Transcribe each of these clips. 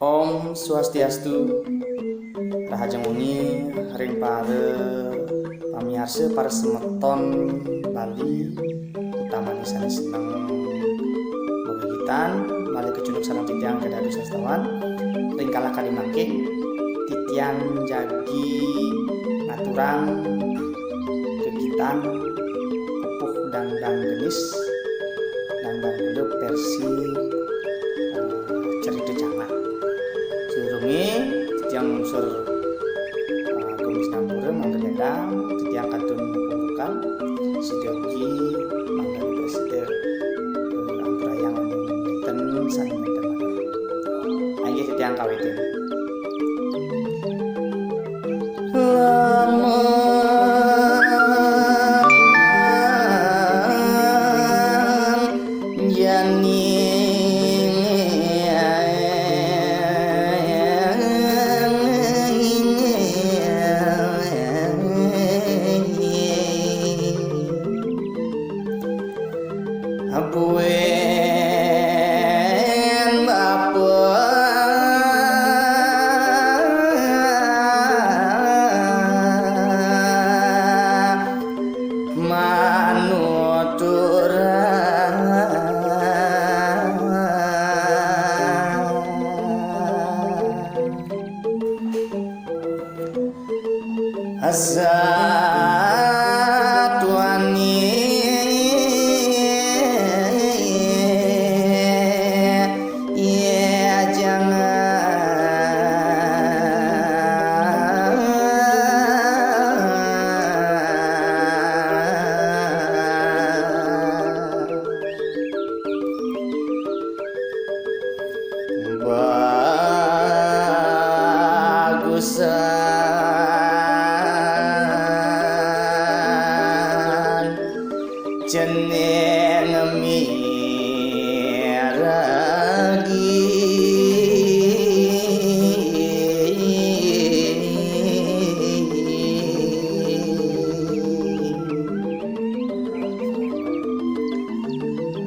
Om Swastiastu, Rahaja Muni, Ring Pare, Pamiarsa para semeton Bali, utamanya sana seneng begitan, malih kecunduk sareng titiang kedadu sastawan, ring kalah kali mangke, titiang jagi ngaturang kegiatan pupuh dan genis dan bulu versi cerita canak. Surungi titiang unsur Gumis Nampura manggadang titiang kadun pembukaan sidogi mangga presiden anggrayang ten saning teman. Angge titiang kawitin. Jeneng miragi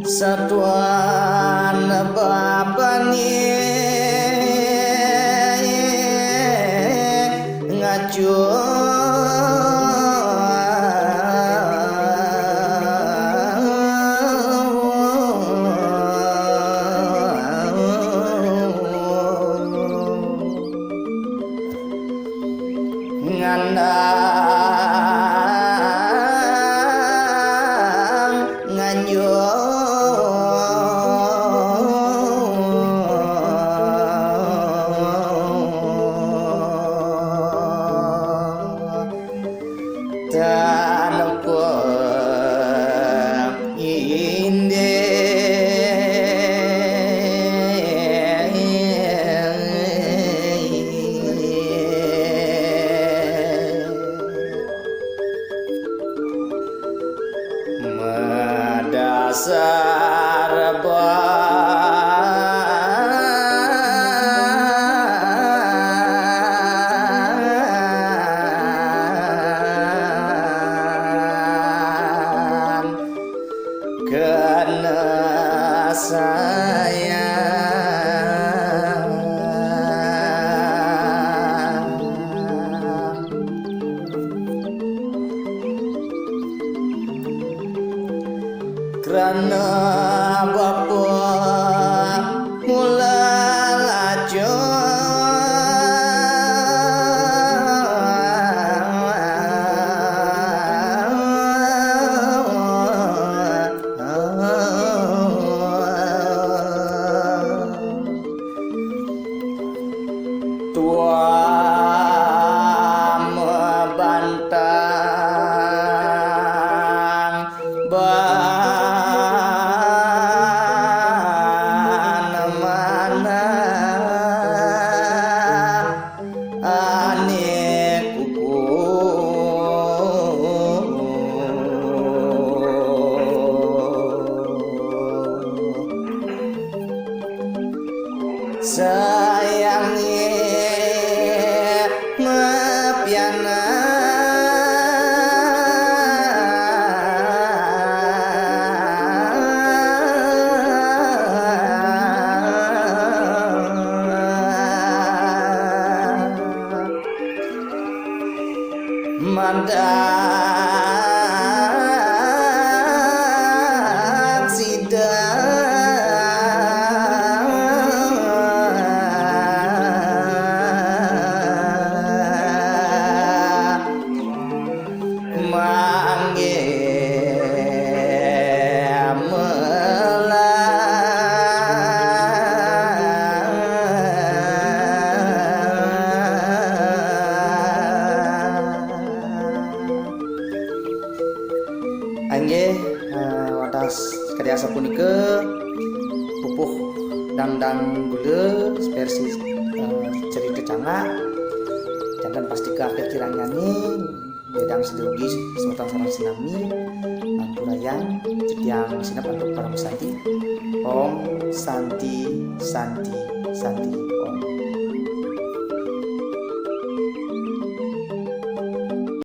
satuan babani ngacu Krana bapa mula lajo tua membantang sayangi mapiana Landak sidang mangge angge wadas kadasa punika pupuh dangdang gula versi cerita cangak jangan pasti ke akhir kirang nyanyi bedang sedulugis sematang sarang sinami ampurayan cetiang sinap untuk para pesanti om santi santi santi om.